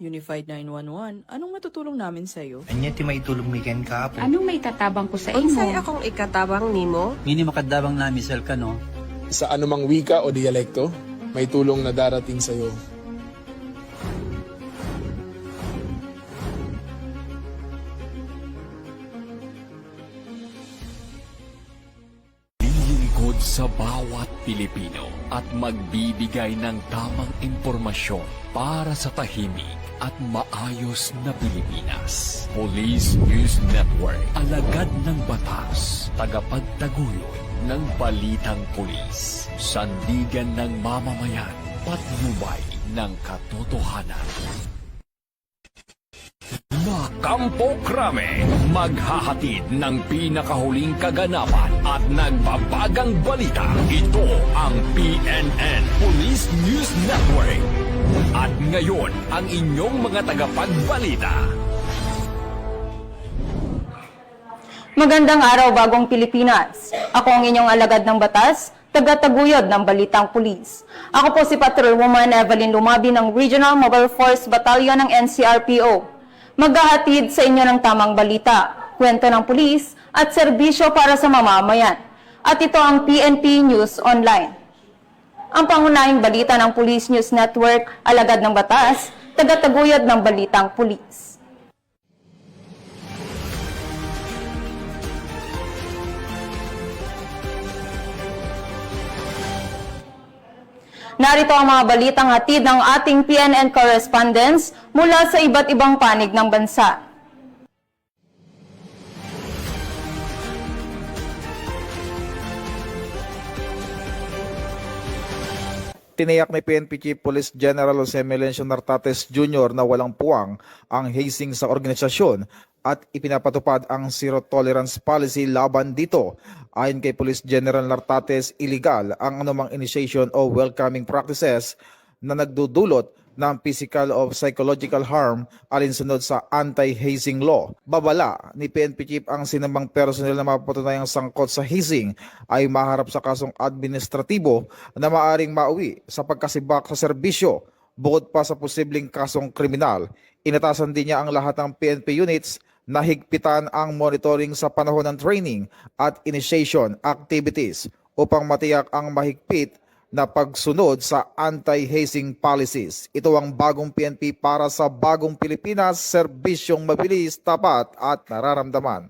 Unified 911, anong matutulong namin sa'yo? Anya ti maitulong mi ken kapo. Anong may tatabang ko sa imo? Unsay akong ikatabang nimo? Ngini makadabang na misal ka no. Sa anumang wika o dialekto, may tulong na darating sa iyo. Lilingkod sa bawat Pilipino at magbibigay ng tamang impormasyon para sa tahimik at maayos na Pilipinas. Police News Network, alagad ng batas, tagapagtaguyod ng balitang pulis, sandigan ng mamamayan, patnubay ng katotohanan. Na Kampo Krame, maghahatid ng pinakahuling kaganapan at nagbabagang balita. Ito ang PNN Police News Network. At ngayon, ang inyong mga tagapagbalita. Magandang araw, Bagong Pilipinas. Ako ang inyong alagad ng batas, tagataguyod ng Balitang Pulis. Ako po si Patrolwoman Evelyn Lumabi ng Regional Mobile Force Battalion ng NCRPO. Maghahatid sa inyo ng tamang balita, kwento ng pulis at serbisyo para sa mamamayan. At ito ang PNP News Online. Ang pangunahing balita ng Police News Network, alagad ng batas, tagataguyod ng Balitang Pulis. Narito ang mga balitang hatid ng ating PNN correspondents mula sa iba't ibang panig ng bansa. Tiniyak ni PNP Chief Police General Jose Melencio Nartates Jr. na walang puwang ang hazing sa organisasyon at ipinapatupad ang zero tolerance policy laban dito. Ayon kay Police General Nartates, illegal ang anumang initiation o welcoming practices na nagdudulot ng physical o psychological harm alinsunod sa anti-hazing law. Babala ni PNP Chief ang sinumang personnel na mapatunayang sangkot sa hazing ay maharap sa kasong administratibo na maaring mauwi sa pagkasibak sa serbisyo bukod pa sa posibleng kasong kriminal. Inatasan din niya ang lahat ng PNP units na higpitan ang monitoring sa panahon ng training at initiation activities upang matiyak ang mahigpit na pagsunod sa anti-hazing policies. Ito ang bagong PNP para sa bagong Pilipinas, serbisyong mabilis, tapat at nararamdaman.